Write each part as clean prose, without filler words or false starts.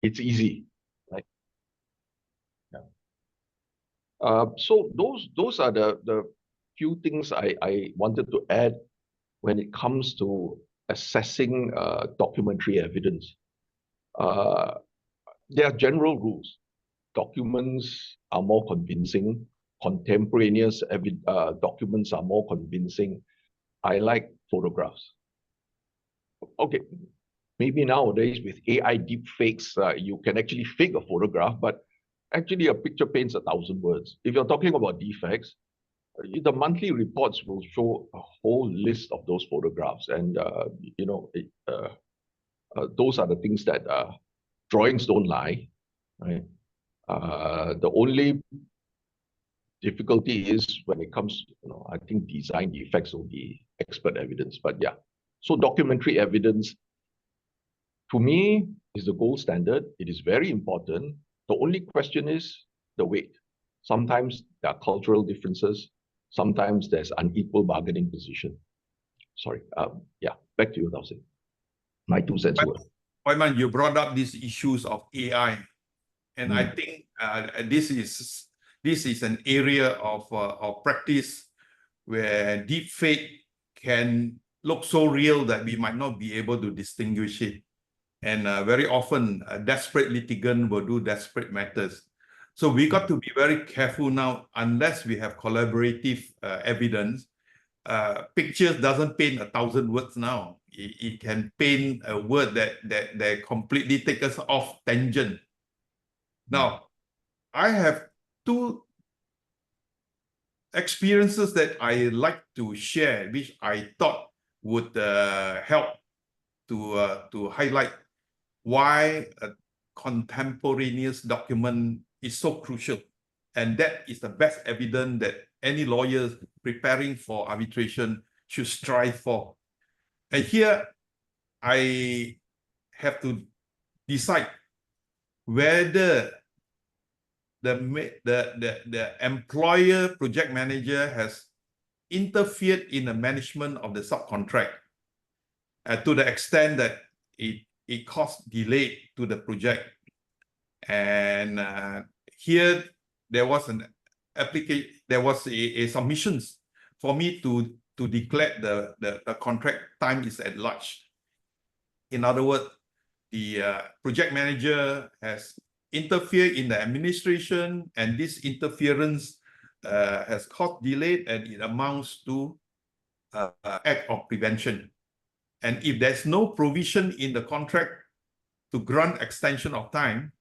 it's easy, right? Yeah. So those are the few things I wanted to add when it comes to assessing documentary evidence. There are general rules. Documents are more convincing. Contemporaneous documents are more convincing. I like photographs. Okay, maybe nowadays with AI deepfakes, you can actually fake a photograph, but actually a picture paints 1,000 words. If you're talking about defects, the monthly reports will show a whole list of those photographs, and those are the things that drawings don't lie, right? The only difficulty is when it comes, I think design defects will be expert evidence. But yeah, so documentary evidence, to me, is the gold standard. It is very important. The only question is the weight. Sometimes there are cultural differences. Sometimes there's unequal bargaining position. Sorry. Yeah, back to you, Thaw. My 2 cents worth. Oiman, you brought up these issues of AI, and I think this is an area of practice where deepfake can look so real that we might not be able to distinguish it. And very often, a desperate litigant will do desperate matters. So we got to be very careful now, unless we have collaborative evidence. Pictures doesn't paint 1,000 words now. It can paint a word that completely takes us off tangent. Now, I have two experiences that I like to share, which I thought would help to highlight why a contemporaneous document is so crucial. And that is the best evidence that any lawyers preparing for arbitration should strive for. And here, I have to decide whether the employer project manager has interfered in the management of the subcontract to the extent that it caused delay to the project. And here there was an application, there was a submissions for me to declare the contract time is at large. In other words, the project manager has interfered in the administration, and this interference has caused delay, and it amounts to act of prevention. And if there's no provision in the contract to grant extension of time,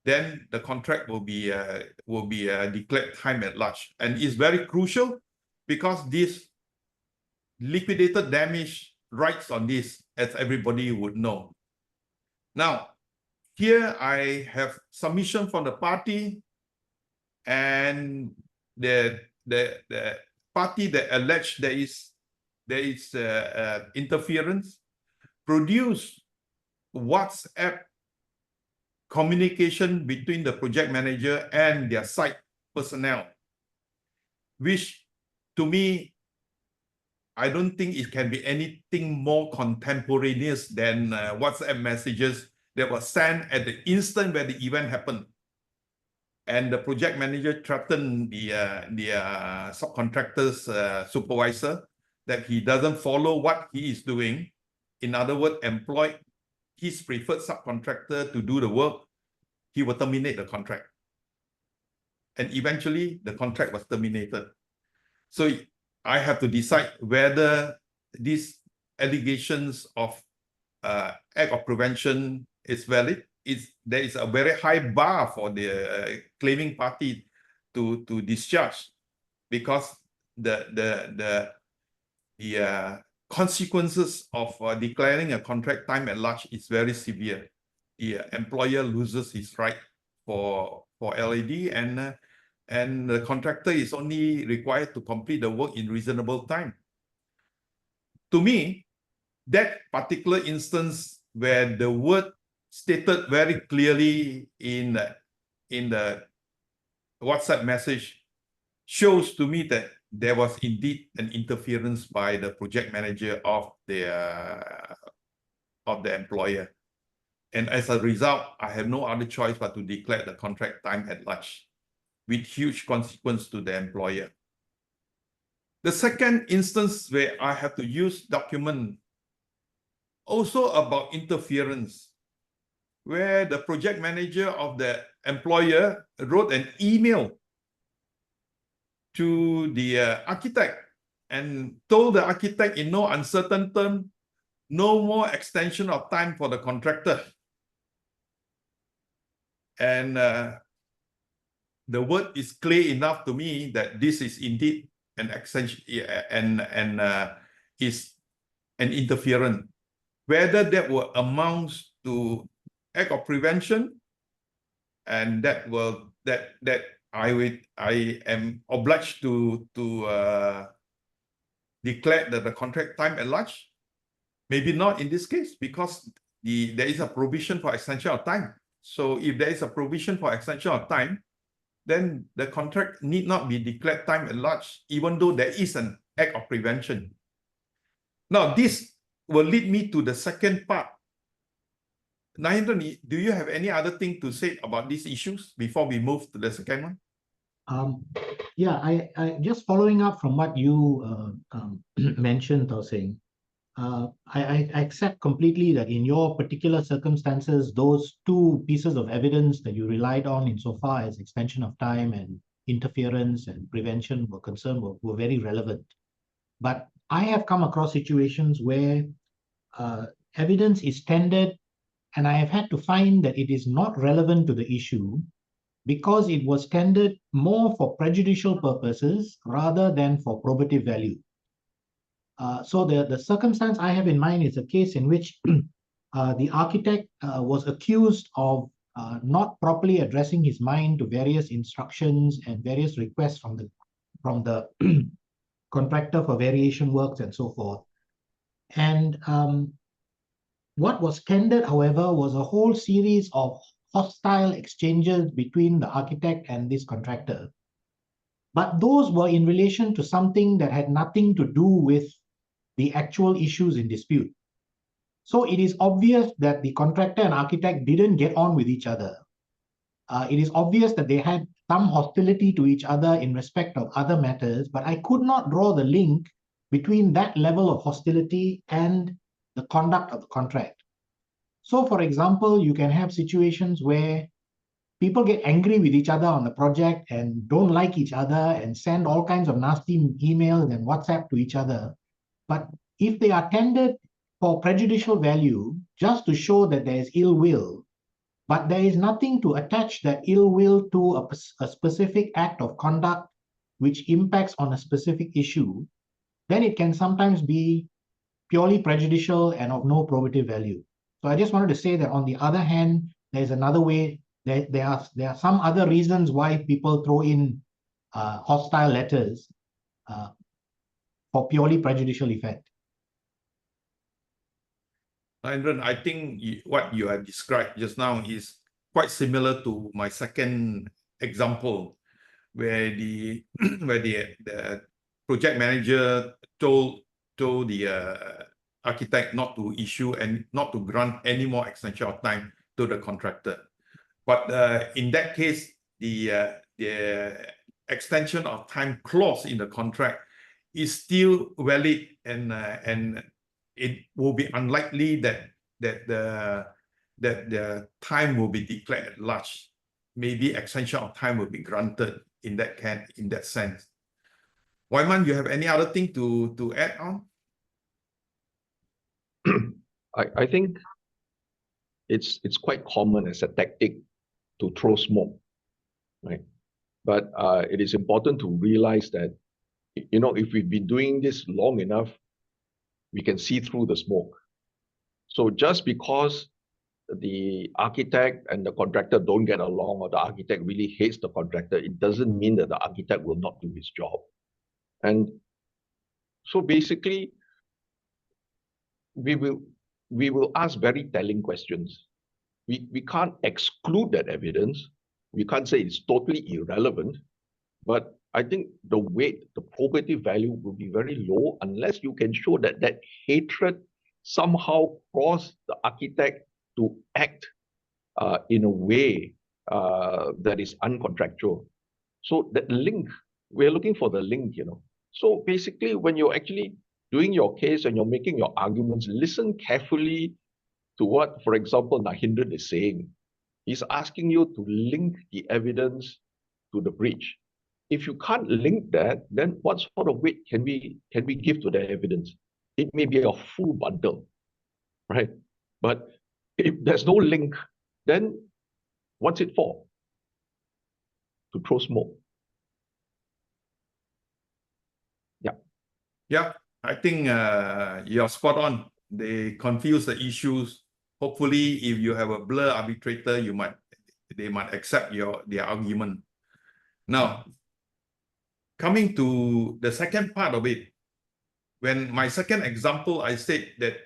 then the contract will be declared time at large. And it's very crucial because this liquidated damage rights on this, as everybody would know. Now, here I have submission from the party, and the party that alleged there is interference produce WhatsApp communication between the project manager and their site personnel, which to me, I don't think it can be anything more contemporaneous than WhatsApp messages that were sent at the instant where the event happened. And the project manager threatened the subcontractor's supervisor that he doesn't follow what he is doing. In other words, employ his preferred subcontractor to do the work, he will terminate the contract. And eventually, the contract was terminated. So I have to decide whether these allegations of act of prevention is valid. There is a very high bar for the claiming party to discharge, because the consequences of declaring a contract time at large is very severe. The employer loses his right for LAD, and the contractor is only required to complete the work in reasonable time. To me, that particular instance where the word stated very clearly in the WhatsApp message shows to me that there was indeed an interference by the project manager of the employer. And as a result, I have no other choice but to declare the contract time at large, with huge consequence to the employer. The second instance where I have to use document, also about interference, where the project manager of the employer wrote an email to the architect and told the architect in no uncertain term, no more extension of time for the contractor. And the word is clear enough to me that this is indeed an extension and is an interference. Whether that will amount to act of prevention, and that I am obliged to declare that the contract time at large. Maybe not in this case, because there is a provision for extension of time. So if there is a provision for extension of time, then the contract need not be declared time at large, even though there is an act of prevention. Now, this will lead me to the second part. Nahendra, do you have any other thing to say about these issues before we move to the second one? Yeah, I just following up from what you mentioned, Thaw, I accept completely that in your particular circumstances, those two pieces of evidence that you relied on insofar as extension of time and interference and prevention were concerned were very relevant. But I have come across situations where evidence is tendered, and I have had to find that it is not relevant to the issue because it was tendered more for prejudicial purposes rather than for probative value. So the circumstance I have in mind is a case in which the architect was accused of not properly addressing his mind to various instructions and various requests from the contractor for variation works and so forth. And what was tendered, however, was a whole series of hostile exchanges between the architect and this contractor. But those were in relation to something that had nothing to do with the actual issues in dispute. So it is obvious that the contractor and architect didn't get on with each other. It is obvious that they had some hostility to each other in respect of other matters, but I could not draw the link between that level of hostility and the conduct of the contract. So, for example, you can have situations where people get angry with each other on the project and don't like each other and send all kinds of nasty emails and WhatsApp to each other. But if they are tendered for prejudicial value, just to show that there is ill will, but there is nothing to attach that ill will to a specific act of conduct which impacts on a specific issue, then it can sometimes be purely prejudicial and of no probative value. So I just wanted to say that on the other hand, there's another way. There are some other reasons why people throw in hostile letters for purely prejudicial effect. Nahendra, I think what you have described just now is quite similar to my second example, where the project manager told the architect not to issue and not to grant any more extension of time to the contractor. But in that case, the extension of time clause in the contract is still valid, and it will be unlikely that the time will be declared at large. Maybe extension of time will be granted in that sense. Wyman, you have any other thing to add on? I think it's quite common as a tactic to throw smoke, right? But it is important to realize that, you know, if we've been doing this long enough, we can see through the smoke. So just because the architect and the contractor don't get along, or the architect really hates the contractor, it doesn't mean that the architect will not do his job. And so basically, we will ask very telling questions. We can't exclude that evidence. We can't say it's totally irrelevant, but I think the weight, the probative value will be very low unless you can show that that hatred somehow crossed the architect to act in a way that is uncontractual. So that link, we're looking for the link, you know. So basically, when you're actually doing your case and you're making your arguments, listen carefully to what, for example, Nahindran is saying. He's asking you to link the evidence to the breach. If you can't link that, then what sort of weight can we give to the evidence? It may be a full bundle, right? But if there's no link, then what's it for? To throw smoke. Yeah. Yeah, I think you're spot on. They confuse the issues. Hopefully, if you have a blur arbitrator, they might accept their argument. Now, coming to the second part of it, when my second example, I said that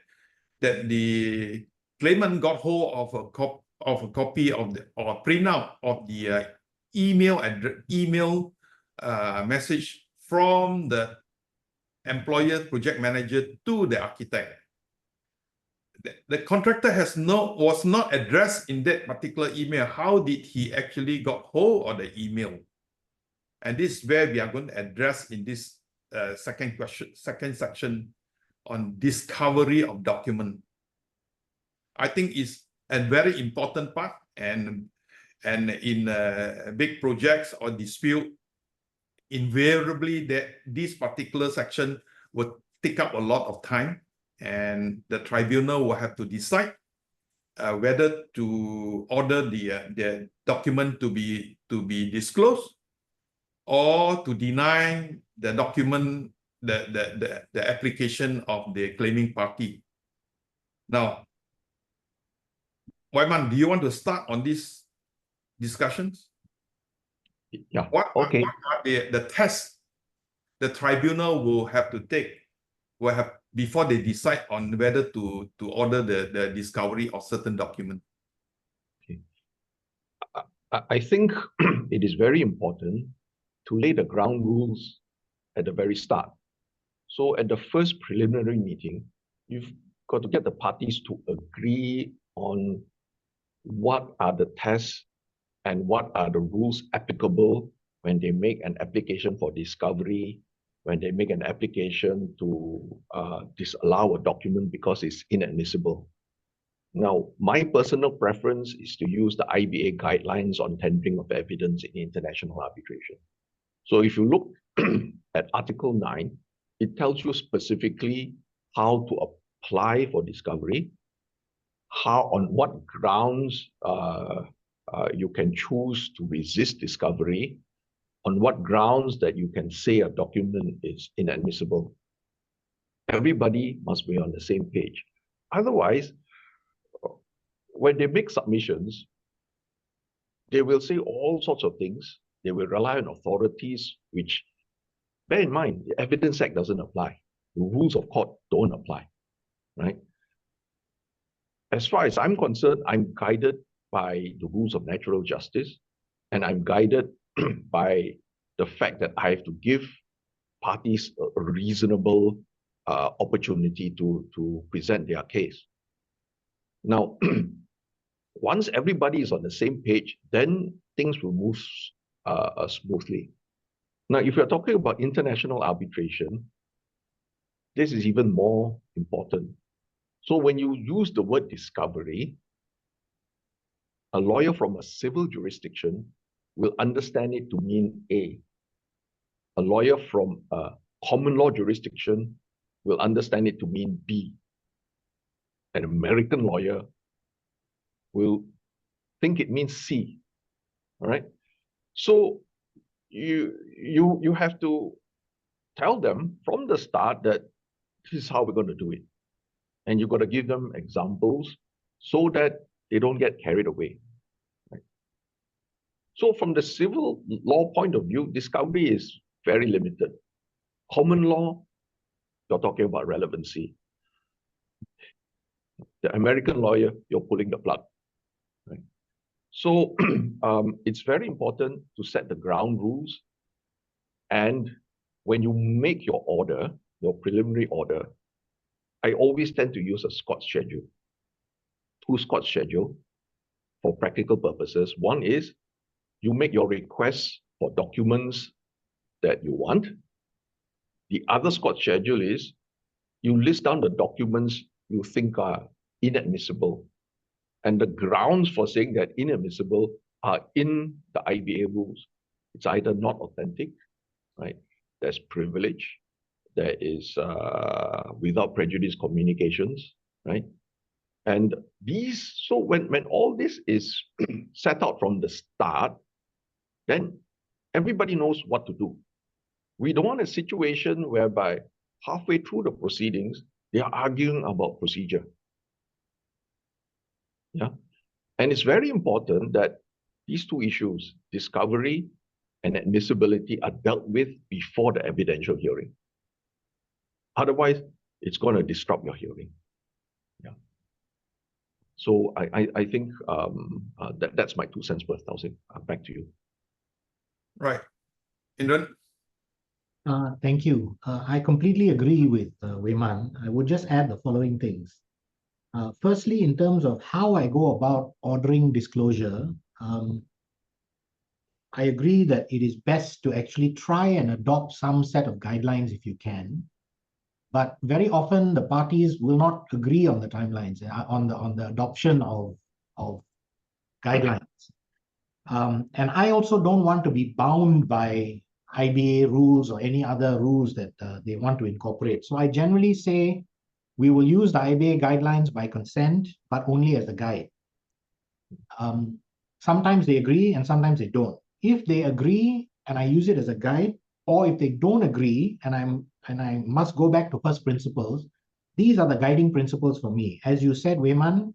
the claimant got hold of a copy of the or printout of the email message from the employer project manager to the architect. The contractor was not addressed in that particular email. How did he actually got hold of the email? And this is where we are going to address in this second section on discovery of document. I think it's a very important part, and in big projects or dispute, invariably this particular section will take up a lot of time, and the tribunal will have to decide whether to order the document to be disclosed or to deny the document the application of the claiming party. Now, Waiman, do you want to start on these discussions? Yeah. What Okay. are the tests the tribunal will have to take, before they decide on whether to order the discovery of certain document? Okay. I think it is very important to lay the ground rules at the very start. So at the first preliminary meeting, you've got to get the parties to agree on what are the tests and what are the rules applicable when they make an application for discovery, when they make an application to disallow a document because it's inadmissible. Now, my personal preference is to use the IBA guidelines on tendering of evidence in international arbitration. So if you look at Article 9, it tells you specifically how to apply for discovery, on what grounds you can choose to resist discovery, on what grounds that you can say a document is inadmissible. Everybody must be on the same page. Otherwise, when they make submissions, they will say all sorts of things. They will rely on authorities, which, bear in mind, the Evidence Act doesn't apply. The rules of court don't apply, right? As far as I'm concerned, I'm guided by the rules of natural justice, and I'm guided by the fact that I have to give parties a reasonable opportunity to present their case. Now, once everybody is on the same page, then things will move smoothly. Now, if you're talking about international arbitration, this is even more important. So when you use the word discovery, a lawyer from a civil jurisdiction will understand it to mean A. A lawyer from a common law jurisdiction will understand it to mean B. An American lawyer will think it means C. All right. So you have to tell them from the start that this is how we're going to do it. And you've got to give them examples so that they don't get carried away. Right? So from the civil law point of view, discovery is very limited. Common law, you're talking about relevancy. The American lawyer, you're pulling the plug. Right? So it's very important to set the ground rules. And when you make your order, your preliminary order, I always tend to use a Scott schedule. two-squad schedule for practical purposes. One is you make your requests for documents that you want. The other squad schedule is you list down the documents you think are inadmissible. And the grounds for saying that inadmissible are in the IBA rules. It's either not authentic, right? There's privilege. There is without prejudice communications, right? And these, so when all this is set out from the start, then everybody knows what to do. We don't want a situation whereby halfway through the proceedings, they are arguing about procedure. Yeah. And it's very important that these two issues, discovery and admissibility, are dealt with before the evidential hearing. Otherwise, it's going to disrupt your hearing. Yeah. So I think that's my 2 cents worth, Thaw. Back to you. Right. Indran? Thank you. I completely agree with Wei Man. I would just add the following things. Firstly, in terms of how I go about ordering disclosure, I agree that it is best to actually try and adopt some set of guidelines if you can. But very often the parties will not agree on the timelines, on the adoption of guidelines. And I also don't want to be bound by IBA rules or any other rules that they want to incorporate. So I generally say we will use the IBA guidelines by consent, but only as a guide. Sometimes they agree and sometimes they don't. If they agree and I use it as a guide, or if they don't agree and I must go back to first principles, these are the guiding principles for me. As you said, Wei Man,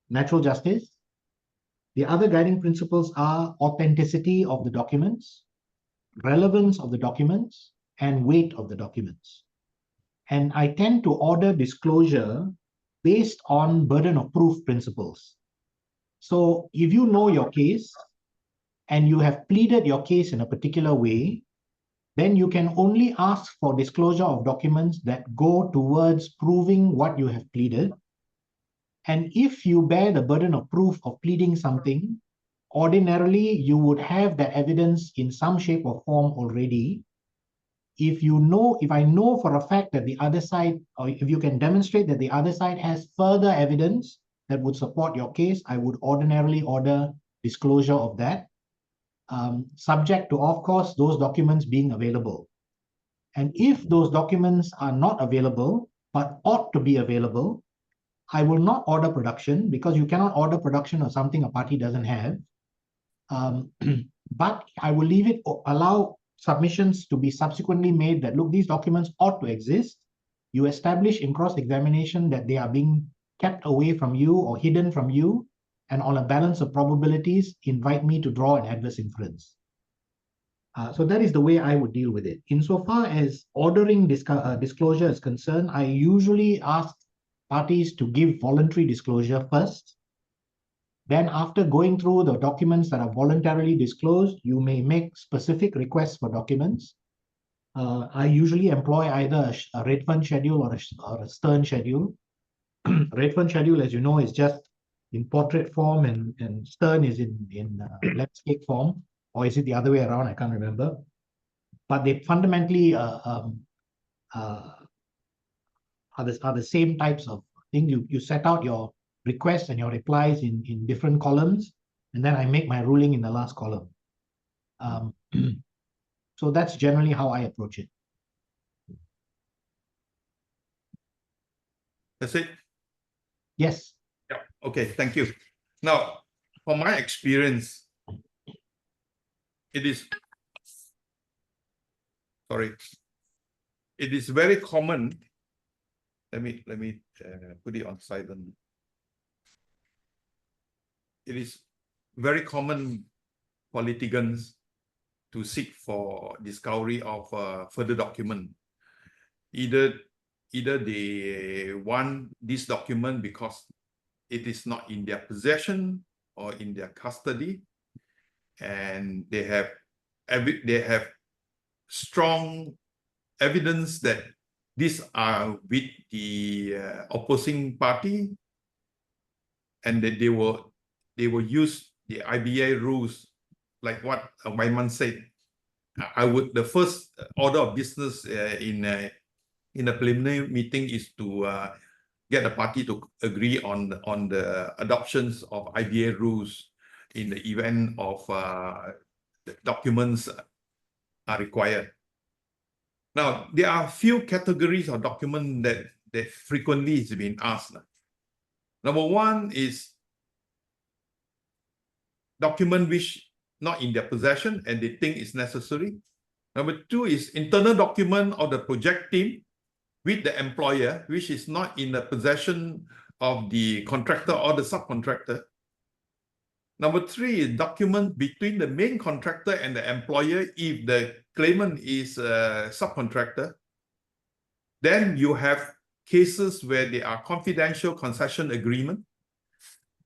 natural justice. The other guiding principles are authenticity of the documents, relevance of the documents, and weight of the documents. And I tend to order disclosure based on burden of proof principles. So if you know your case and you have pleaded your case in a particular way, then you can only ask for disclosure of documents that go towards proving what you have pleaded. And if you bear the burden of proof of pleading something, ordinarily you would have that evidence in some shape or form already. If I know for a fact that the other side, or if you can demonstrate that the other side has further evidence that would support your case, I would ordinarily order disclosure of that, subject to, of course, those documents being available. And if those documents are not available, but ought to be available, I will not order production, because you cannot order production of something a party doesn't have. But I will allow submissions to be subsequently made that, look, these documents ought to exist. You establish in cross-examination that they are being kept away from you or hidden from you, and on a balance of probabilities, invite me to draw an adverse inference. So that is the way I would deal with it. Insofar as ordering disclosure is concerned, I usually ask parties to give voluntary disclosure first. Then after going through the documents that are voluntarily disclosed, you may make specific requests for documents. I usually employ either a rate fund schedule or a stern schedule. Rate fund schedule, as you know, is just in portrait form, and stern is in landscape form. Or is it the other way around? I can't remember. But they fundamentally are the same types of thing. You set out your requests and your replies in different columns, and then I make my ruling in the last column. So that's generally how I approach it. That's it? Yes. Yeah. Okay, thank you. Now, from my experience, it is very common. Let me put it on silent. It is very common for litigants to seek for discovery of further document. Either they want this document because it is not in their possession or in their custody, and they have strong evidence that these are with the opposing party, and that they will use the IBA rules, like what Waiman said. The first order of business in a preliminary meeting is to get a party to agree on the adoptions of IBA rules in the event of the documents are required. Now, there are a few categories of documents that frequently is being asked. Number one is document which not in their possession and they think is necessary. Number two is internal document of the project team with the employer, which is not in the possession of the contractor or the subcontractor. Number three is document between the main contractor and the employer if the claimant is a subcontractor. Then you have cases where there are confidential concession agreement,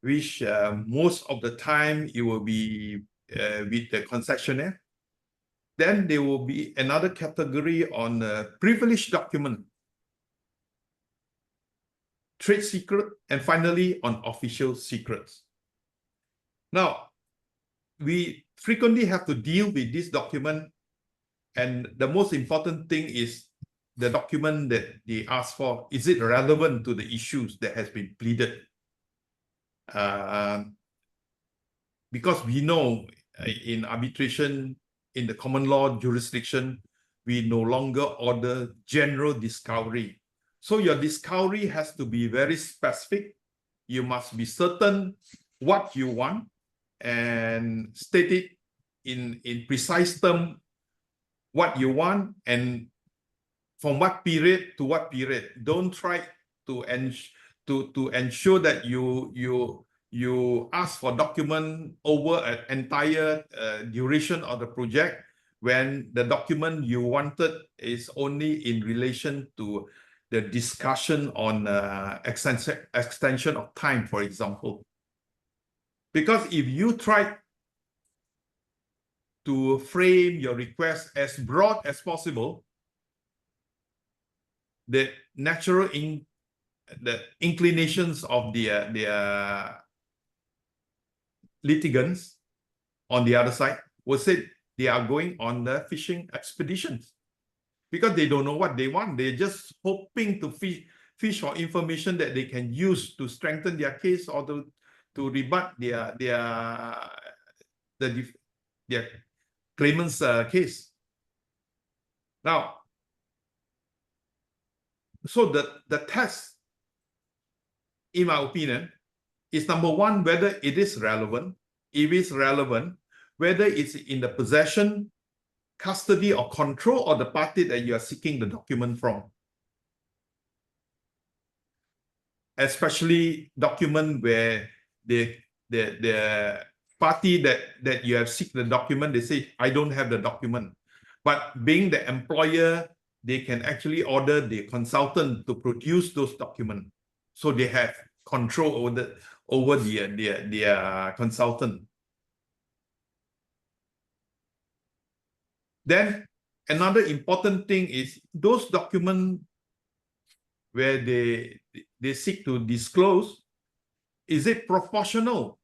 which most of the time it will be with the concessionaire. Then there will be another category on privileged document, trade secret, and finally on official secrets. Now, we frequently have to deal with this document, and the most important thing is the document that they ask for, is it relevant to the issues that has been pleaded? Because we know in arbitration, in the common law jurisdiction, we no longer order general discovery. So your discovery has to be very specific. You must be certain what you want and state it in precise term what you want and from what period to what period. Don't try to ensure that you ask for document over an entire duration of the project when the document you wanted is only in relation to the discussion on extension of time, for example. Because if you try to frame your request as broad as possible, the natural inclinations of the litigants on the other side will say they are going on the fishing expeditions because they don't know what they want. They're just hoping to fish for information that they can use to strengthen their case or to rebut their claimant's case. Now, so the test, in my opinion, is number one, whether it is relevant. If it's relevant, whether it's in the possession, custody, or control of the party that you are seeking the document from. Especially document where the party that you have seek the document, they say, I don't have the document. But being the employer, they can actually order the consultant to produce those documents. So they have control over their consultant. Then another important thing is those documents where they seek to disclose, is it proportional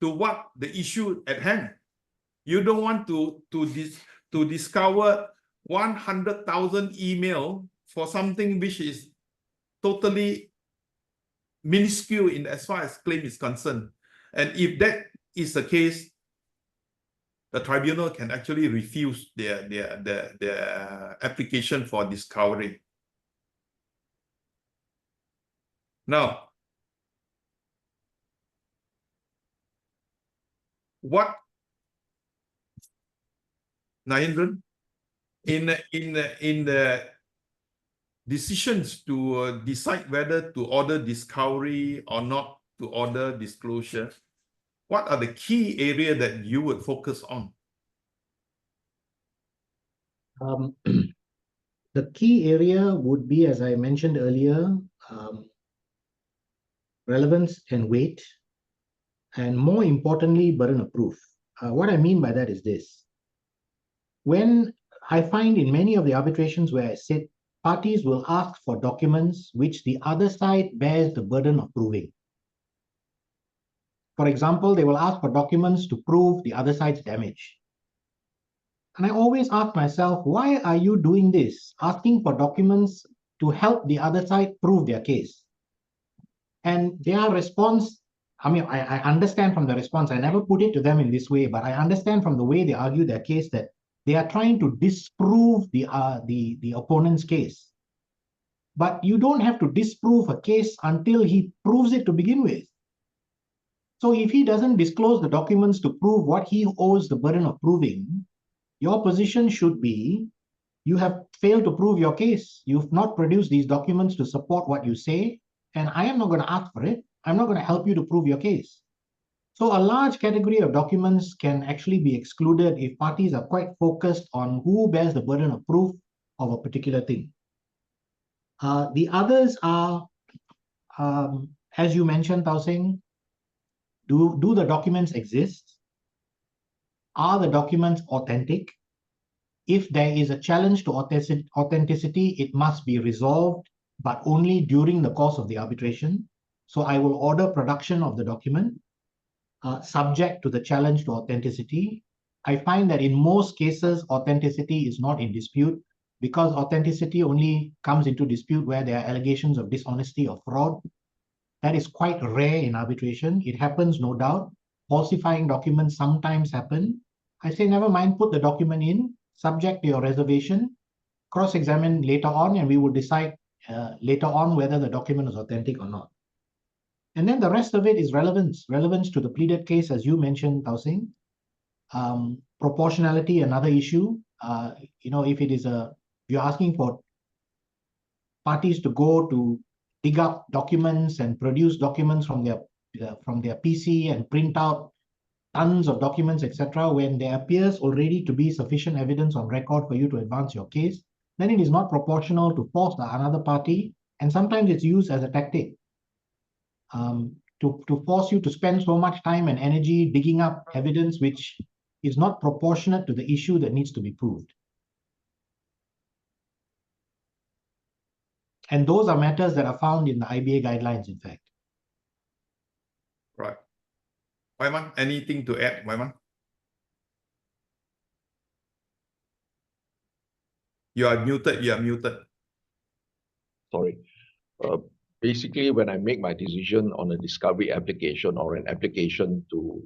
to what the issue at hand? You don't want to discover 100,000 email for something which is totally minuscule in as far as claim is concerned. And if that is the case, the tribunal can actually refuse their application for discovery. Now, what, Narendran, in the decisions to decide whether to order discovery or not to order disclosure, what are the key areas that you would focus on? The key area would be, as I mentioned earlier, relevance and weight, and more importantly, burden of proof. What I mean by that is this. When I find in many of the arbitrations where I sit, parties will ask for documents which the other side bears the burden of proving. For example, they will ask for documents to prove the other side's damage. And I always ask myself, why are you doing this? Asking for documents to help the other side prove their case. And their response, I mean, I understand from the response, I never put it to them in this way, but I understand from the way they argue their case that they are trying to disprove the opponent's case. But you don't have to disprove a case until he proves it to begin with. So if he doesn't disclose the documents to prove what he owes the burden of proving, your position should be, you have failed to prove your case. You've not produced these documents to support what you say, and I am not going to ask for it. I'm not going to help you to prove your case. So a large category of documents can actually be excluded if parties are quite focused on who bears the burden of proof of a particular thing. The others are, as you mentioned, Thaw Seng, do the documents exist? Are the documents authentic? If there is a challenge to authenticity, it must be resolved, but only during the course of the arbitration. So I will order production of the document, subject to the challenge to authenticity. I find that in most cases, authenticity is not in dispute, because authenticity only comes into dispute where there are allegations of dishonesty or fraud. That is quite rare in arbitration. It happens, no doubt. Falsifying documents sometimes happen. I say, never mind, put the document in, subject to your reservation, cross-examine later on, and we will decide later on whether the document is authentic or not. And then the rest of it is relevance to the pleaded case, as you mentioned, Thaw Seng. Proportionality, another issue. If it is you're asking for parties to go to dig up documents and produce documents from their PC and print out tons of documents, etc., when there appears already to be sufficient evidence on record for you to advance your case, then it is not proportional to force another party, and sometimes it's used as a tactic to force you to spend so much time and energy digging up evidence which is not proportionate to the issue that needs to be proved. And those are matters that are found in the IBA guidelines, in fact. Right. Waiman, anything to add, Waiman? You are muted. Sorry. Basically, when I make my decision on a discovery application or an application to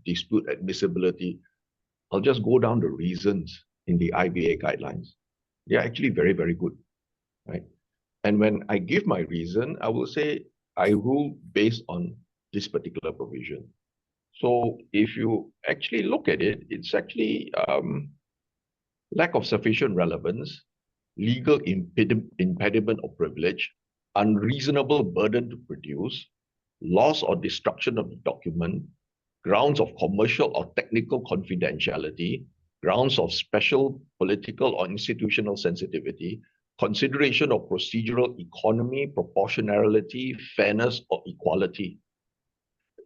dispute admissibility, I'll just go down the reasons in the IBA guidelines. They're actually very, very good, right? And when I give my reason, I will say I rule based on this particular provision. So if you actually look at it, it's actually lack of sufficient relevance, legal impediment of privilege, unreasonable burden to produce, loss or destruction of the document, grounds of commercial or technical confidentiality, grounds of special political or institutional sensitivity, consideration of procedural economy, proportionality, fairness, or equality.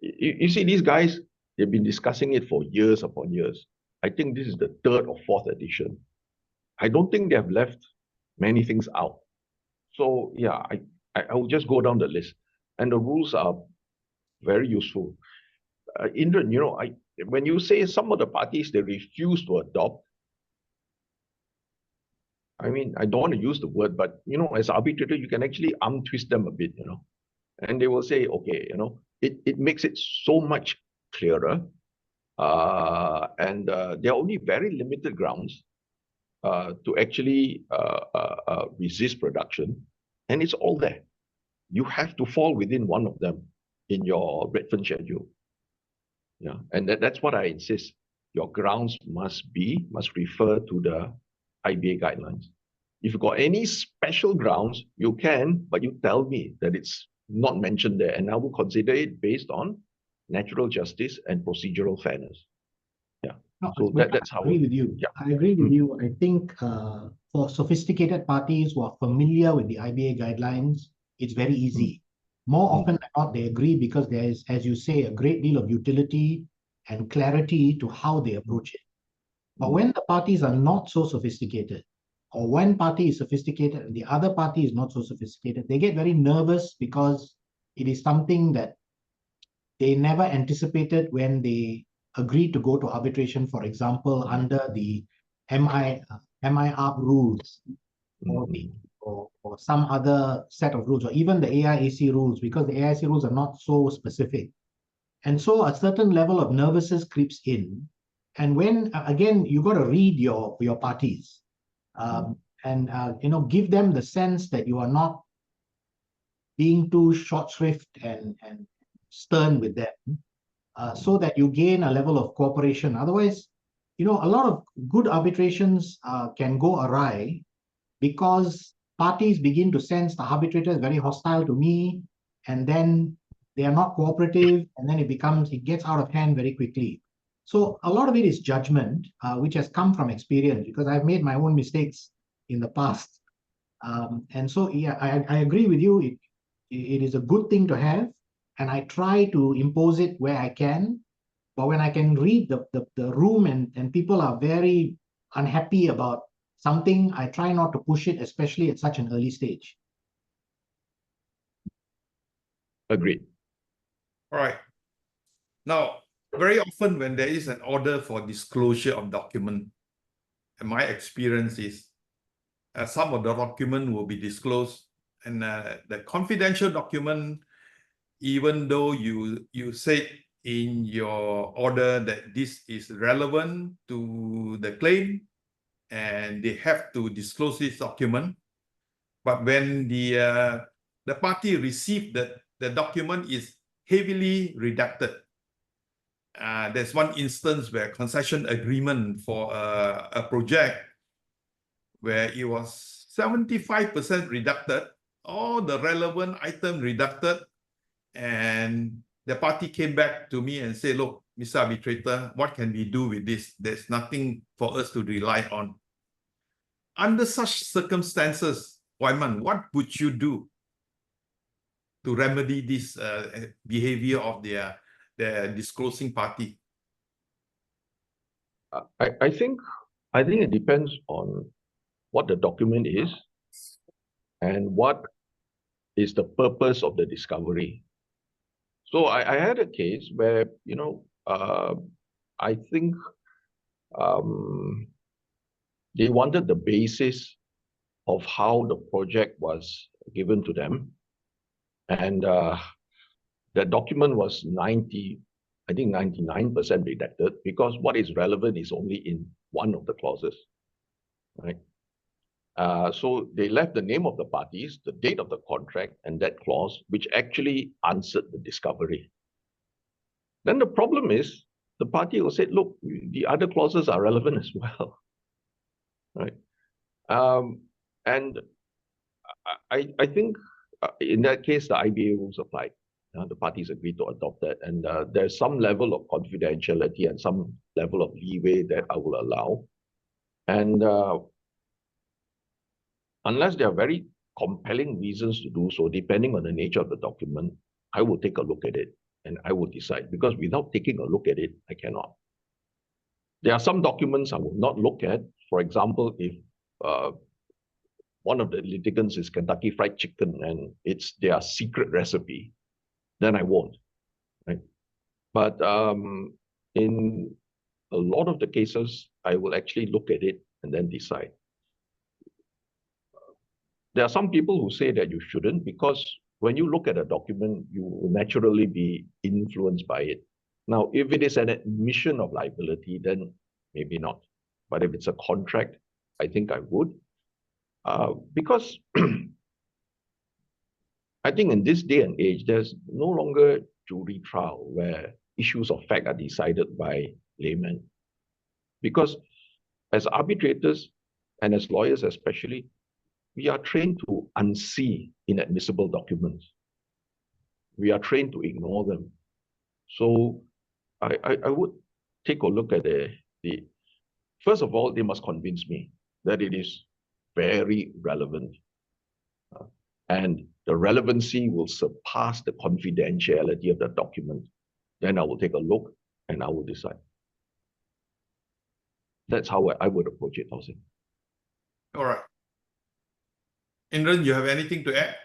You see, these guys, they've been discussing it for years upon years. I think this is the 3rd or 4th edition. I don't think they have left many things out. So yeah, I will just go down the list. And the rules are very useful. Indran, when you say some of the parties, they refuse to adopt, I mean, I don't want to use the word, but, as arbitrator, you can actually arm twist them a bit, and they will say, okay, it makes it so much clearer. And there are only very limited grounds to actually resist production. And it's all there. You have to fall within one of them in your Redfern schedule. Yeah, and that's what I insist. Your grounds must refer to the IBA guidelines. If you've got any special grounds, you can, but you tell me that it's not mentioned there, and I will consider it based on natural justice and procedural fairness. Yeah. No, So that's how I agree with you. Yeah. I agree with you. I think for sophisticated parties who are familiar with the IBA guidelines, it's very easy. More often than not, they agree because there is, as you say, a great deal of utility and clarity to how they approach it. But when the parties are not so sophisticated, or one party is sophisticated and the other party is not so sophisticated, they get very nervous because it is something that they never anticipated when they agreed to go to arbitration, for example, under the MIR rules, or or some other set of rules, or even the AIAC rules, because the AIAC rules are not so specific. And so a certain level of nervousness creeps in. And when, again, you got to read your parties, and give them the sense that you are not being too short shrift and stern with them, so that you gain a level of cooperation. Otherwise, a lot of good arbitrations can go awry because parties begin to sense the arbitrator is very hostile to me, and then they are not cooperative, and then it gets out of hand very quickly. So a lot of it is judgment, which has come from experience, because I've made my own mistakes in the past. And so, yeah, I agree with you. It is a good thing to have, and I try to impose it where I can. But when I can read the room and people are very unhappy about something, I try not to push it, especially at such an early stage. Agreed. All right. Now, very often when there is an order for disclosure of document, and my experience is some of the document will be disclosed, and the confidential document, even though you said in your order that this is relevant to the claim and they have to disclose this document, but when the party received the document is heavily redacted. There's one instance where concession agreement for a project where it was 75% redacted, all the relevant item redacted, and the party came back to me and said, look, Mr. Arbitrator, what can we do with this? There's nothing for us to rely on. Under such circumstances, Waiman, what would you do to remedy this behavior of the disclosing party? I think it depends on what the document is and what is the purpose of the discovery. So I had a case where, I think they wanted the basis of how the project was given to them. And the document was 99% redacted, because what is relevant is only in one of the clauses, right? So they left the name of the parties, the date of the contract, and that clause, which actually answered the discovery. Then the problem is, the party will say, look, the other clauses are relevant as well, right? And I think in that case, the IBA rules applied. The parties agreed to adopt that, and there's some level of confidentiality and some level of leeway that I will allow. And unless there are very compelling reasons to do so, depending on the nature of the document, I will take a look at it and I will decide, because without taking a look at it, I cannot. There are some documents I will not look at. For example, if one of the litigants is Kentucky Fried Chicken and it's their secret recipe, then I won't, right? But in a lot of the cases, I will actually look at it and then decide. There are some people who say that you shouldn't, because when you look at a document, you will naturally be influenced by it. Now, if it is an admission of liability, then maybe not. But if it's a contract, I think I would. Because I think in this day and age, there's no longer jury trial where issues of fact are decided by laymen. Because as arbitrators and as lawyers especially, we are trained to unsee inadmissible documents. We are trained to ignore them. So I would take a look at first of all, they must convince me that it is very relevant. And the relevancy will surpass the confidentiality of the document. Then I will take a look and I will decide. That's how I would approach it, Thaw. All right. Indran, you have anything to add?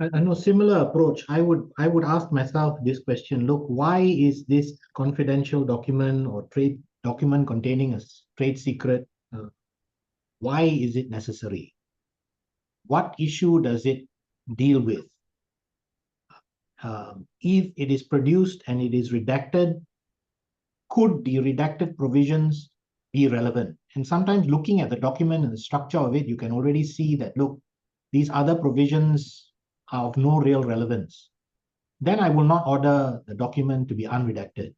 I know similar approach. I would ask myself this question. Look, why is this confidential document or trade document containing a trade secret? Why is it necessary? What issue does it deal with? If it is produced and it is redacted, could the redacted provisions be relevant? And sometimes looking at the document and the structure of it, you can already see that, look, these other provisions are of no real relevance. Then I will not order the document to be unredacted.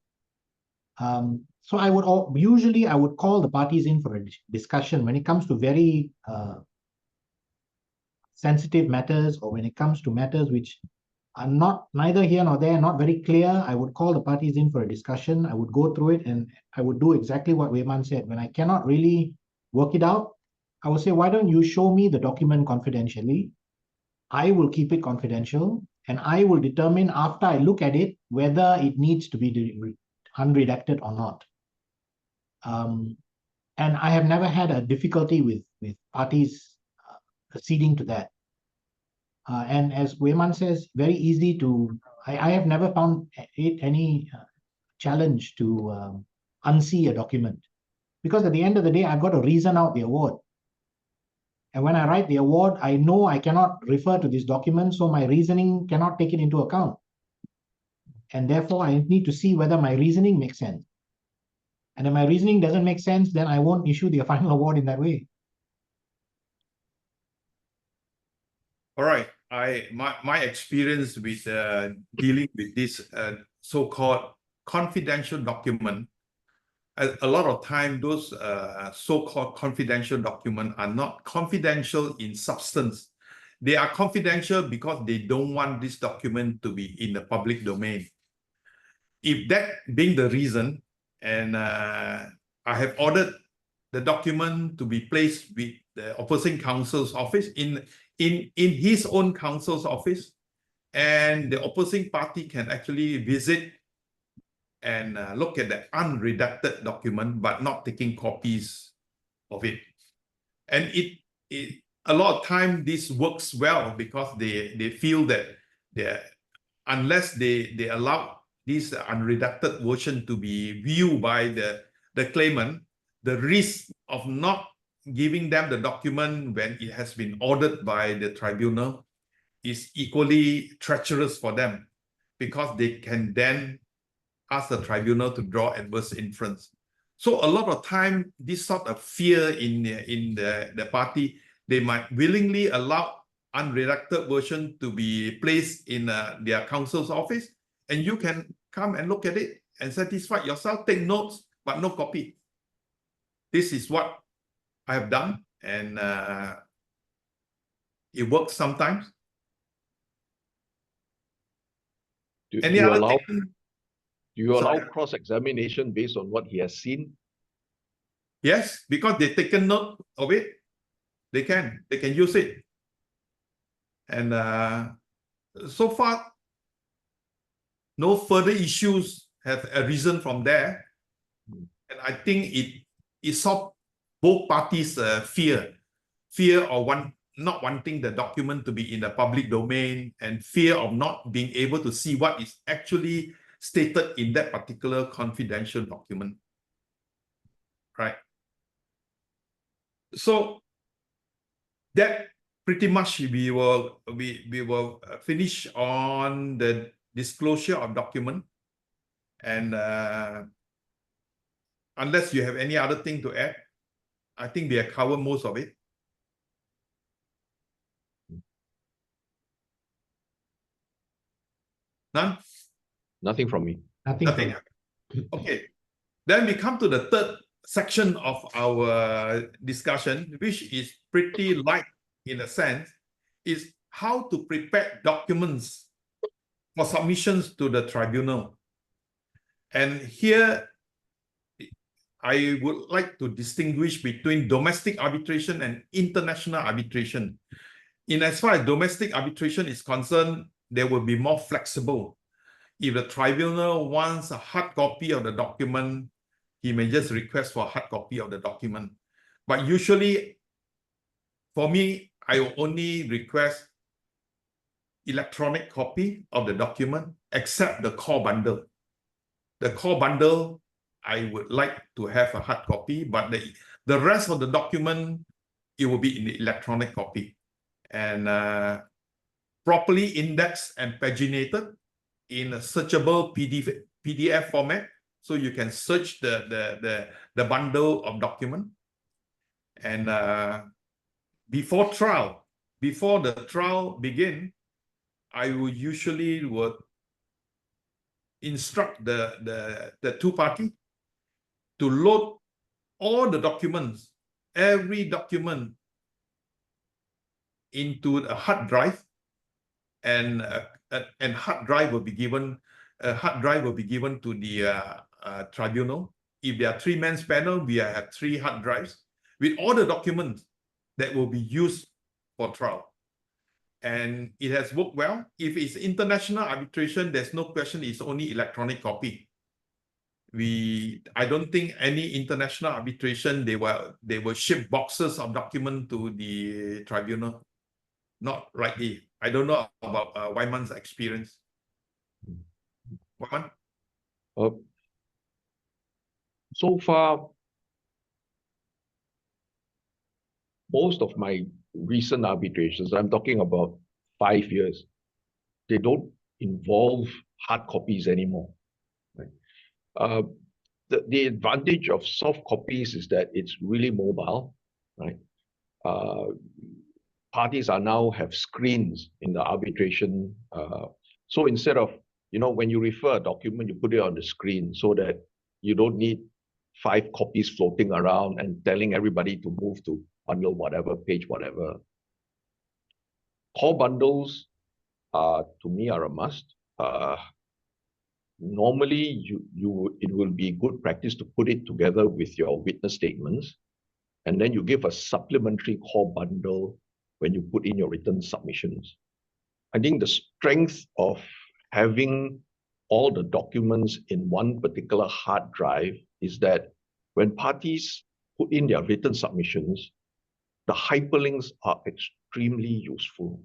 So I would usually call the parties in for a discussion when it comes to very sensitive matters, or when it comes to matters which are not neither here nor there, not very clear. I would call the parties in for a discussion. I would go through it and I would do exactly what Wayman said. When I cannot really work it out, I will say, why don't you show me the document confidentially? I will keep it confidential, and I will determine after I look at it whether it needs to be unredacted or not. And I have never had a difficulty with parties acceding to that. And as Wayman says, very easy to, I have never found it any challenge to unsee a document. Because at the end of the day, I've got to reason out the award. And when I write the award, I know I cannot refer to this document, so my reasoning cannot take it into account. And therefore, I need to see whether my reasoning makes sense. And if my reasoning doesn't make sense, then I won't issue the final award in that way. All right. My experience with dealing with this so-called confidential document, a lot of time those so-called confidential documents are not confidential in substance. They are confidential because they don't want this document to be in the public domain. If that being the reason, and I have ordered the document to be placed with the opposing counsel's office in his own counsel's office, and the opposing party can actually visit and look at the unredacted document, but not taking copies of it. And a lot of time this works well because they feel that unless they allow this unredacted version to be viewed by the claimant, the risk of not giving them the document when it has been ordered by the tribunal is equally treacherous for them, because they can then ask the tribunal to draw adverse inference. So a lot of time, this sort of fear in the party, they might willingly allow unredacted version to be placed in their counsel's office, and you can come and look at it and satisfy yourself, take notes, but no copy. This is what I have done, and it works sometimes. Do you allow cross-examination based on what he has seen? Yes, because they taken note of it. They can use it. And so far, no further issues have arisen from there. And I think it solved both parties' fear of not wanting the document to be in the public domain, and fear of not being able to see what is actually stated in that particular confidential document. Right. So that pretty much we will finish on the disclosure of document. And unless you have any other thing to add, I think we have covered most of it. None? Nothing from me. Nothing. Okay. Then we come to the third section of our discussion, which is pretty light in a sense, is how to prepare documents for submissions to the tribunal. And here, I would like to distinguish between domestic arbitration and international arbitration. In as far as domestic arbitration is concerned, they will be more flexible. If the tribunal wants a hard copy of the document, he may just request for a hard copy of the document. But usually, for me, I will only request electronic copy of the document except the core bundle. The core bundle, I would like to have a hard copy, but the rest of the document, it will be in the electronic copy. And properly indexed and paginated in a searchable PDF format, so you can search the bundle of document. And before the trial begin, I will usually instruct the two party to load all the documents, every document, into a hard drive, and hard drive will be given. A hard drive will be given to the tribunal. If there are 3-man panel, we have 3 hard drives with all the documents that will be used for trial. And it has worked well. If it's international arbitration, there's no question, it's only electronic copy. I don't think any international arbitration, they will ship boxes of documents to the tribunal. Not rightly. I don't know about Wyman's experience. Wyman? So far, most of my recent arbitrations, I'm talking about 5 years, they don't involve hard copies anymore. Right? The advantage of soft copies is that it's really mobile, right? Parties now have screens in the arbitration. So instead of, when you refer a document, you put it on the screen so that you don't need 5 copies floating around and telling everybody to move to bundle whatever, page whatever. Core bundles, to me, are a must. Normally, it will be good practice to put it together with your witness statements, and then you give a supplementary core bundle when you put in your written submissions. I think the strength of having all the documents in one particular hard drive is that when parties put in their written submissions, the hyperlinks are extremely useful.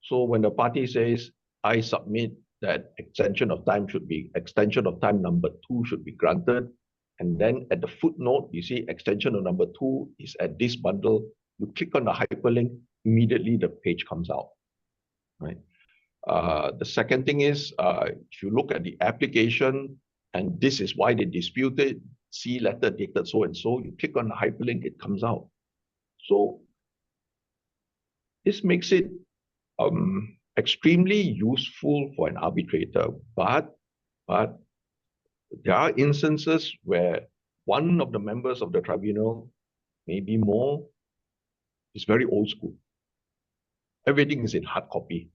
So when the party says, I submit that extension of time number 2 should be granted, and then at the footnote, you see extension of number 2 is at this bundle, you click on the hyperlink, immediately the page comes out, right? The second thing is, if you look at the application, and this is why they disputed, see letter dated so and so, you click on the hyperlink, it comes out. So this makes it extremely useful for an arbitrator, but there are instances where one of the members of the tribunal, maybe more, is very old school. Everything is in hard copy.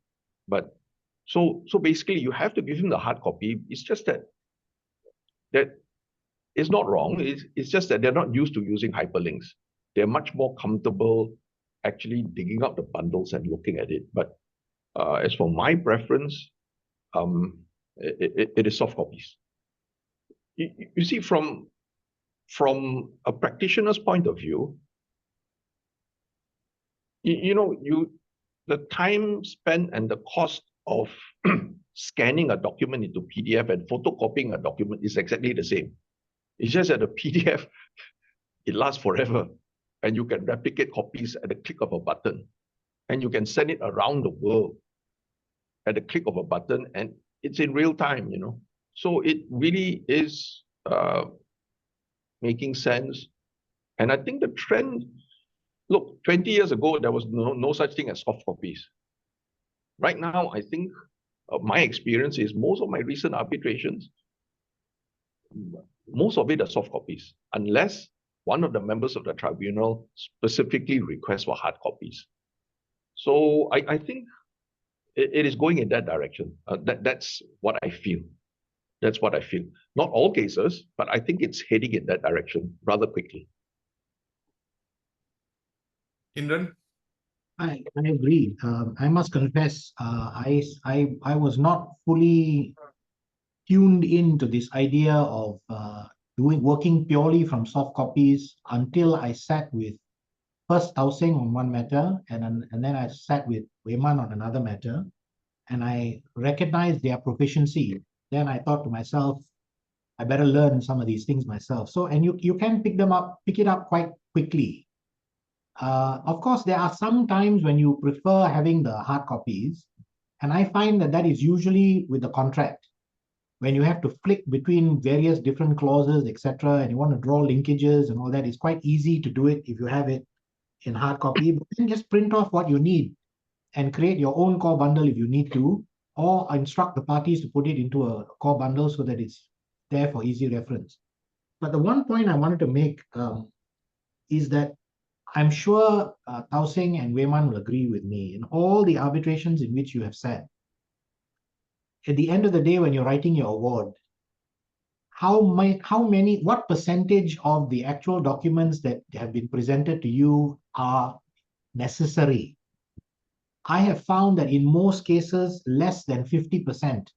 But so basically you have to give him the hard copy. It's just that it's not wrong. It's just that they're not used to using hyperlinks. They're much more comfortable actually digging up the bundles and looking at it. But as for my preference, it is soft copies. You see, from a practitioner's point of view, the time spent and the cost of scanning a document into PDF and photocopying a document is exactly the same. It's just that the PDF, it lasts forever, and you can replicate copies at the click of a button, and you can send it around the world at the click of a button, and it's in real time, So it really is making sense. And I think the trend, look, 20 years ago, there was no such thing as soft copies. Right now, I think my experience is most of my recent arbitrations, most of it are soft copies, unless one of the members of the tribunal specifically requests for hard copies. So I think it is going in that direction. That's what I feel. That's what I feel. Not all cases, but I think it's heading in that direction rather quickly. Indran? I agree. I must confess, I was not fully tuned into this idea of working purely from soft copies until I sat with first Thaw on one matter, and then I sat with Wyman on another matter. and I recognized their proficiency, then I thought to myself, I better learn some of these things myself. So, and you can pick it up quite quickly. Of course, there are some times when you prefer having the hard copies, and I find that is usually with the contract, when you have to flick between various different clauses, etc., and you want to draw linkages and all that. It's quite easy to do it if you have it in hard copy, but then just print off what you need and create your own core bundle if you need to, or instruct the parties to put it into a core bundle so that it's there for easy reference. But the one point I wanted to make is that I'm sure Thaw and Wei Man will agree with me. In all the arbitrations in which you have sat, at the end of the day, when you're writing your award, what percentage of the actual documents that have been presented to you are necessary? I have found that in most cases, less than 50%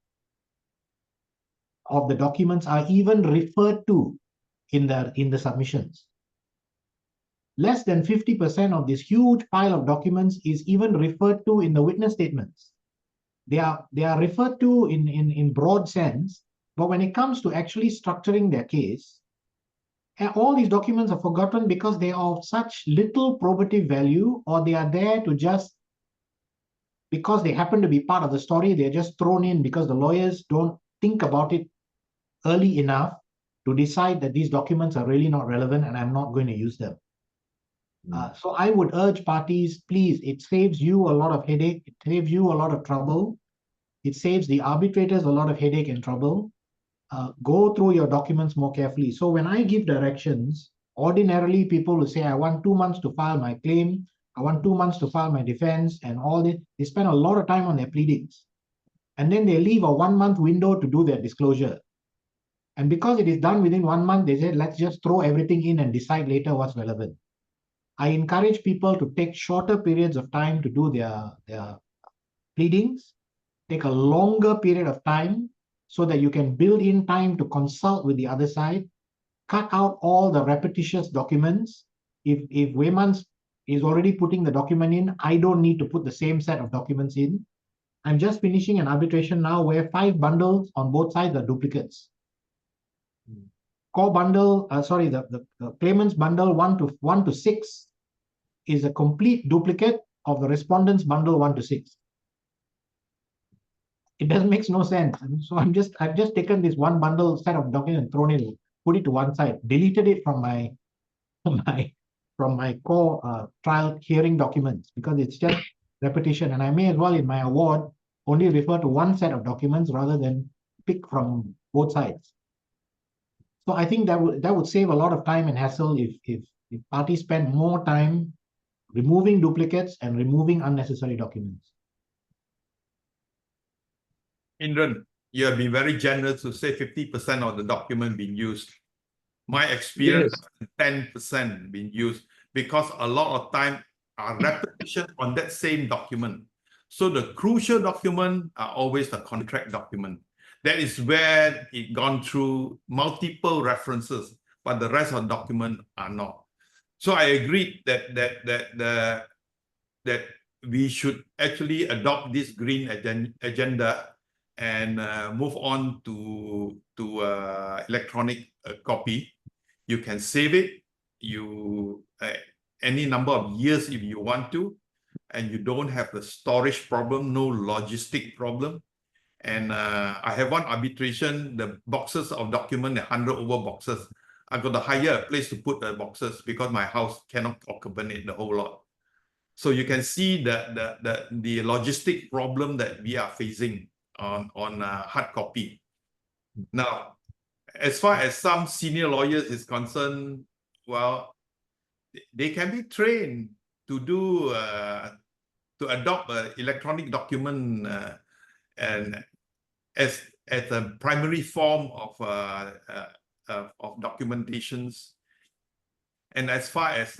of the documents are even referred to in the submissions. Less than 50% of this huge pile of documents is even referred to in the witness statements. They are referred to in broad sense, but when it comes to actually structuring their case, all these documents are forgotten because they are of such little probative value, or they are there to just, because they happen to be part of the story, they're just thrown in because the lawyers don't think about it early enough to decide that these documents are really not relevant and I'm not going to use them. So I would urge parties, please, it saves you a lot of headache, it saves you a lot of trouble, it saves the arbitrators a lot of headache and trouble. Go through your documents more carefully. So when I give directions, ordinarily people will say, I want 2 months to file my claim, I want 2 months to file my defense, and all this. They spend a lot of time on their pleadings. And then they leave a 1 month window to do their disclosure. And because it is done within 1 month, they say, let's just throw everything in and decide later what's relevant. I encourage people to take shorter periods of time to do their pleadings, take a longer period of time so that you can build in time to consult with the other side, cut out all the repetitious documents. If Wei Man is already putting the document in, I don't need to put the same set of documents in. I'm just finishing an arbitration now where 5 bundles on both sides are duplicates. Core bundle, the claimant's bundle 1 to 6 is a complete duplicate of the respondent's bundle 1 to 6. It doesn't make no sense. So I've just taken this one bundle set of documents and thrown it, put it to one side, deleted it from my core trial hearing documents because it's just repetition. And I may as well in my award only refer to one set of documents rather than pick from both sides. So I think that would save a lot of time and hassle if parties spend more time removing duplicates and removing unnecessary documents. Indran, you have been very generous to say 50% of the document being used. My experience, 10% being used because a lot of time are repetition on that same document. So the crucial document are always the contract document. That is where it gone through multiple references, but the rest of the document are not. So I agree that we should actually adopt this green agenda and move on to electronic copy. You can save it any number of years if you want to, and you don't have the storage problem, no logistic problem. And I have one arbitration, the boxes of document, 100 over boxes. I got to hire a place to put the boxes because my house cannot accommodate the whole lot. So you can see the logistic problem that we are facing on hard copy. Now, as far as some senior lawyers is concerned, well, they can be trained to do to adopt an electronic document and as a primary form of documentations. And as far as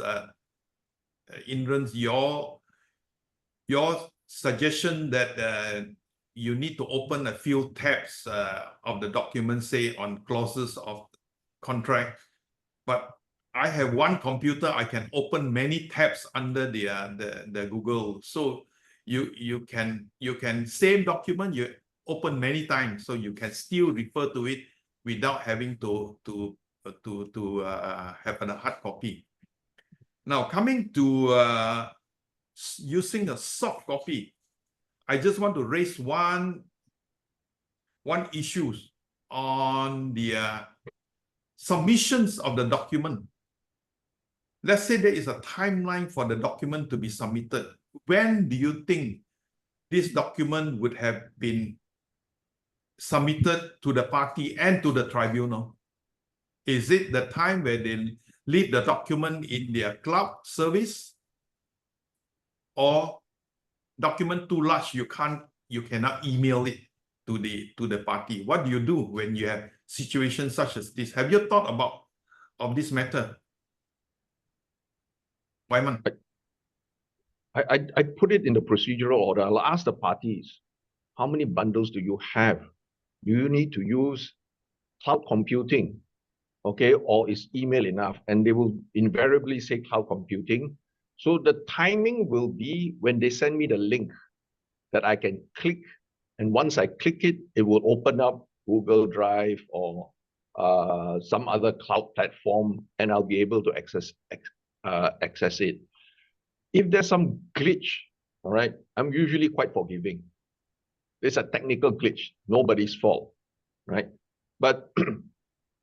Indran's, your suggestion that you need to open a few tabs of the document, say on clauses of contract, but I have one computer, I can open many tabs under the Google. So you can same document you open many times, so you can still refer to it without having to have a hard copy. Now, coming to using a soft copy, I just want to raise one issue on the submissions of the document. Let's say there is a timeline for the document to be submitted. When do you think this document would have been submitted to the party and to the tribunal? Is it the time where they leave the document in their cloud service, or document too large you cannot email it to the party? What do you do when you have situations such as this? Have you thought of this matter? Wyman? I put it in the procedural order. I'll ask the parties, how many bundles do you have? Do you need to use cloud computing? Okay, or is email enough? And they will invariably say cloud computing. So the timing will be when they send me the link that I can click. And once I click it, it will open up Google Drive or some other cloud platform, and I'll be able to access it. If there's some glitch, all right, I'm usually quite forgiving. It's a technical glitch, nobody's fault, right? But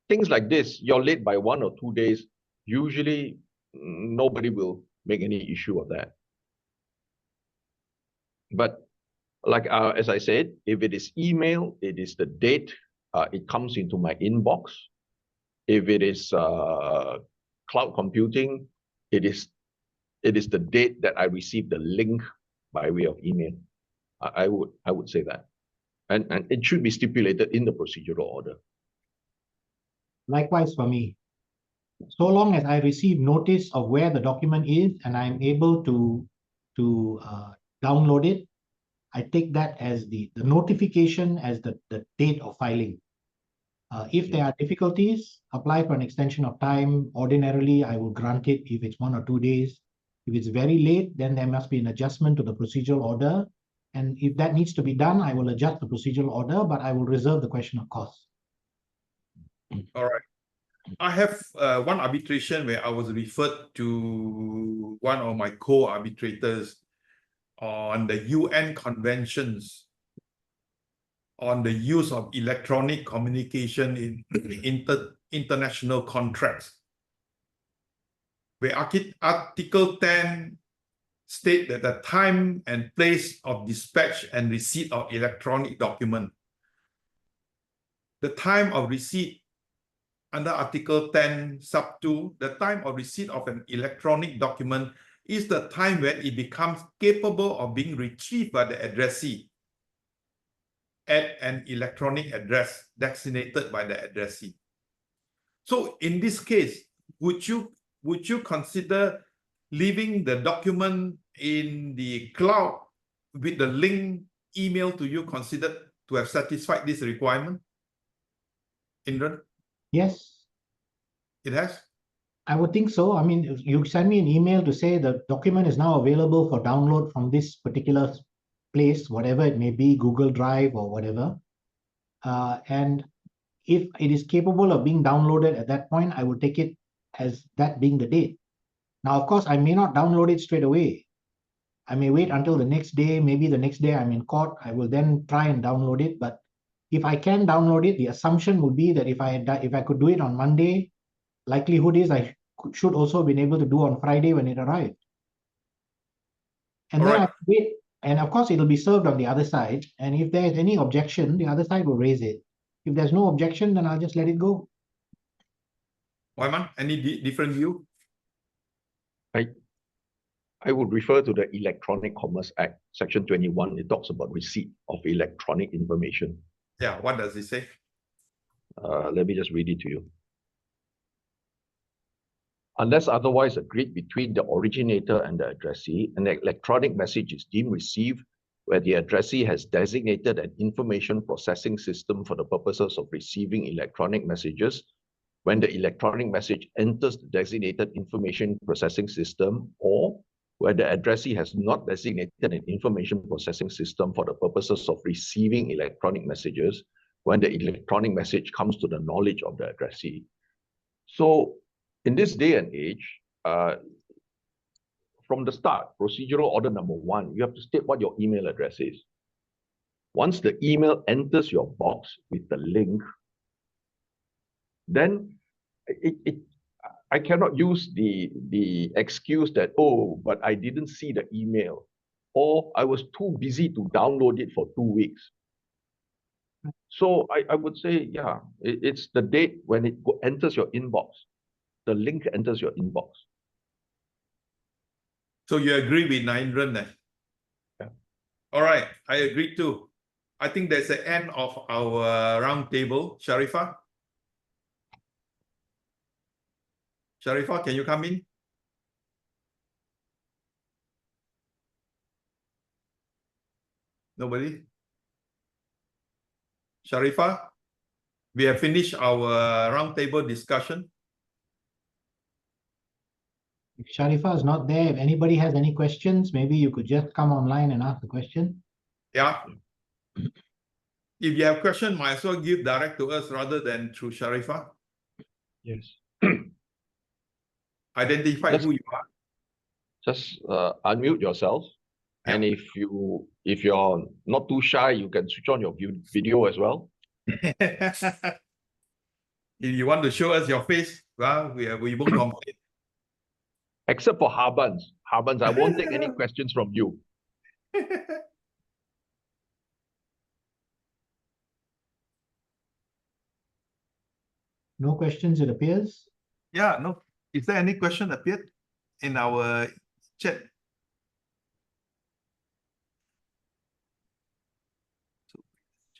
things like this, you're late by 1 or 2 days, usually nobody will make any issue of that. But like as I said, if it is email, it is the date it comes into my inbox. If it is cloud computing, it is the date that I received the link by way of email. I would say that, and it should be stipulated in the procedural order. Likewise for me. So long as I receive notice of where the document is and I'm able to download it, I take that as the notification as the date of filing. If there are difficulties, apply for an extension of time. Ordinarily, I will grant it if it's 1 or 2 days. If it's very late, then there must be an adjustment to the procedural order. And if that needs to be done, I will adjust the procedural order, but I will reserve the question of cost. All right. I have one arbitration where I was referred to one of my co-arbitrators on the UN conventions on the use of electronic communication in international contracts, where Article 10 state that the time and place of dispatch and receipt of electronic document. The time of receipt under Article 10 sub 2, the time of receipt of an electronic document is the time when it becomes capable of being retrieved by the addressee at an electronic address designated by the addressee. So in this case, would you consider leaving the document in the cloud with the link emailed to you considered to have satisfied this requirement? Indran? Yes. It has? I would think so. I mean, if you send me an email to say the document is now available for download from this particular place, whatever it may be, Google Drive or whatever. And if it is capable of being downloaded at that point, I will take it as that being the date. Now, of course, I may not download it straight away. I may wait until the next day. Maybe the next day I'm in court. I will then try and download it. But if I can download it, the assumption would be that if I could do it on Monday, likelihood is I should also have been able to do on Friday when it arrived. And all then right. I wait, and of course it'll be served on the other side. And if there's any objection, the other side will raise it. If there's no objection, then I'll just let it go. Wyman, any different view? I would refer to the Electronic Commerce Act, Section 21. It talks about receipt of electronic information. Yeah, what does it say? Let me just read it to you. Unless otherwise agreed between the originator and the addressee, an electronic message is deemed received where the addressee has designated an information processing system for the purposes of receiving electronic messages, when the electronic message enters the designated information processing system, or where the addressee has not designated an information processing system for the purposes of receiving electronic messages when the electronic message comes to the knowledge of the addressee. So in this day and age, from the start, procedural order number 1, you have to state what your email address is. Once the email enters your box with the link, then I cannot use the excuse that, oh, but I didn't see the email, or I was too busy to download it for 2 weeks. So I would say, yeah, it's the date when it enters your inbox. The link enters your inbox. So you agree with Narendran then? Yeah. All right, I agree too. I think that's the end of our roundtable. Sharifah? Sharifah, can you come in? Nobody? Sharifah, we have finished our roundtable discussion. If Sharifah is not there, if anybody has any questions, maybe you could just come online and ask the question. Yeah. If you have questions, might as well give direct to us rather than through Sharifah. Yes. Identify who you are. Just unmute yourself. Yeah. And if you're not too shy, you can switch on your video as well. If you want to show us your face, well, we won't complain. Except for Harbans. Harbans, I won't take any questions from you. No questions, it appears. Yeah, no. Is there any question appeared in our chat?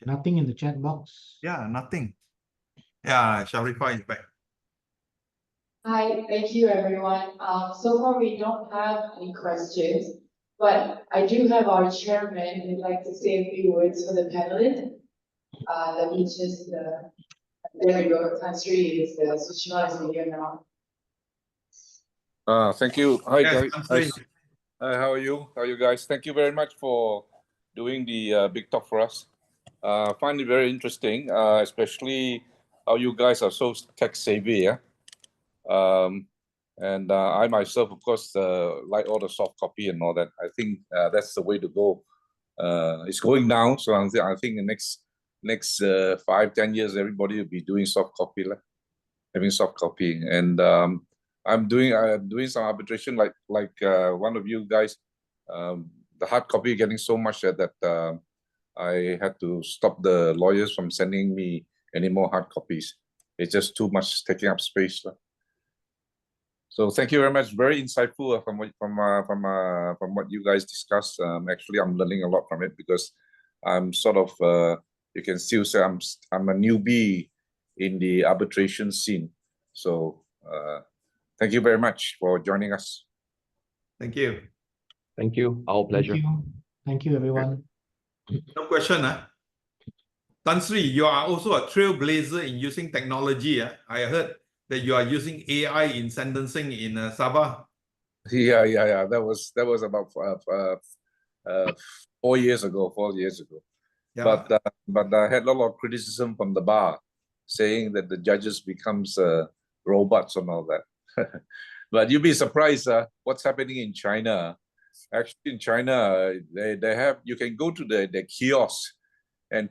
Nothing in the chat box. Yeah, nothing. Yeah, Sharifah is back. Hi, thank you everyone. So far we don't have any questions, but I do have our chairman who'd like to say a few words for the panelists. Let me just, there we go, Tansri is switching on his video now. Thank you. Hi, Yes, guys. Hi, how are you? How are you guys? Thank you very much for doing the BicTok for us. Find it very interesting, especially how you guys are so tech savvy. Yeah. And I myself, of course, like all the soft copy and all that. I think that's the way to go. It's going down, so I think the next 5-10 years, everybody will be doing soft copy, having soft copying. And I'm doing some arbitration, like one of you guys. The hard copy getting so much that I had to stop the lawyers from sending me any more hard copies. It's just too much taking up space. So thank you very much. Very insightful from what you guys discussed. Actually, I'm learning a lot from it because I'm sort of you can still say I'm a newbie in the arbitration scene. So thank you very much for joining us. Thank you. Thank you. Our pleasure. Thank you, everyone. No question, huh? Tansri, you are also a trailblazer in using technology. I heard that you are using AI in sentencing in Sabah. Yeah. That was about 4 years ago. Yeah. But I had a lot of criticism from the bar, saying that the judges becomes robots and all that. But you'd be surprised what's happening in China. Actually, in China, they have, you can go to the kiosk and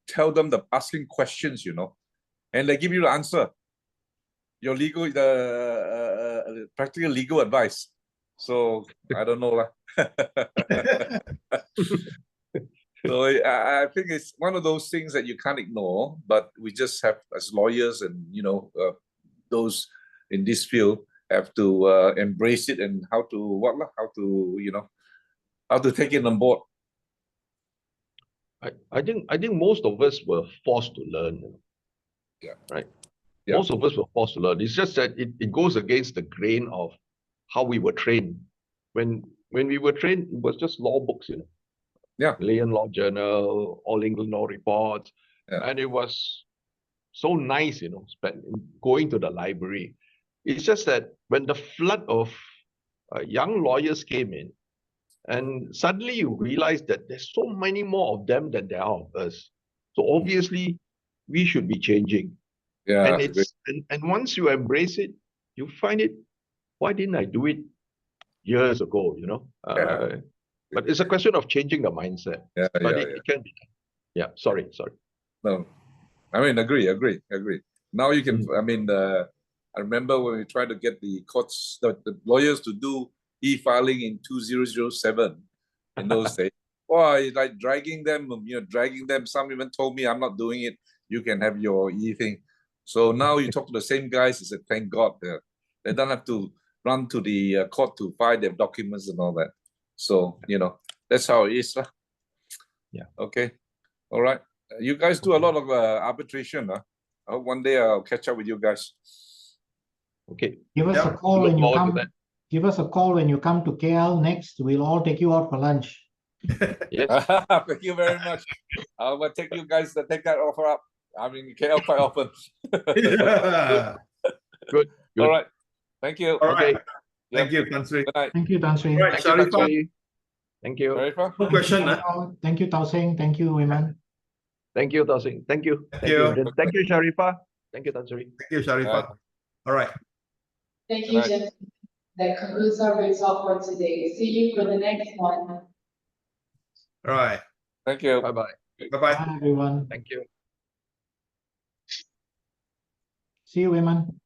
tell them the asking questions, and they give you the answer. Your legal, practical legal advice. So I don't know. So I think it's one of those things that you can't ignore, but we just have, as lawyers and those in this field, have to embrace it and how to take it on board. I think most of us were forced to learn. Yeah. Right. Yeah. Most of us were forced to learn. It's just that it goes against the grain of how we were trained. When we were trained, it was just law books, Yeah. Malaysian Law Journal, All England Law Reports. Yeah. And it was so nice, going to the library. It's just that when the flood of young lawyers came in, and suddenly you realize that there's so many more of them than there are of us. So obviously, we should be changing. Yeah, And it's and once you embrace it, you find it, why didn't I do it years ago, you know? But it's a question of changing the mindset. Yeah, But yeah, it can be done. Yeah, sorry. no, I mean, agree. Now you can, I mean, I remember when we tried to get the courts, the lawyers to do e-filing in 2007 in those days. Wow, it's like dragging them, dragging them. Some even told me, I'm not doing it. You can have your e-thing. So now you talk to the same guys, they said, thank God, they don't have to run to the court to file their documents and all that. So, that's how it is. Yeah. Okay. All right. You guys do a lot of arbitration. I hope one day I'll catch up with you guys. Okay. Give us a call when you come. Give us a call when you come to KL next. We'll all take you out for lunch. Yes. Thank you very much. I will take you guys to take that offer up. I mean, KL quite often. Good. All right. Thank you. All right. Okay. Thank you, Tan Sri. Good night. Thank you, Tan Sri. All right, Sharifah. Thank you. Sharifah? No question. Thank you, Thaw Seng. Thank you, Wayman. Thank you, Thaw Seng. Thank you. Thank you. Thank you, Sharifah. Thank you, Tan Sri. Thank you, Sharifah. All right. Thank Good you, night. gentlemen. That concludes our BicTok for today. See you for the next one. All right. Thank you. Bye-bye. Bye-bye. Bye, everyone. Thank you. See you, Wayman.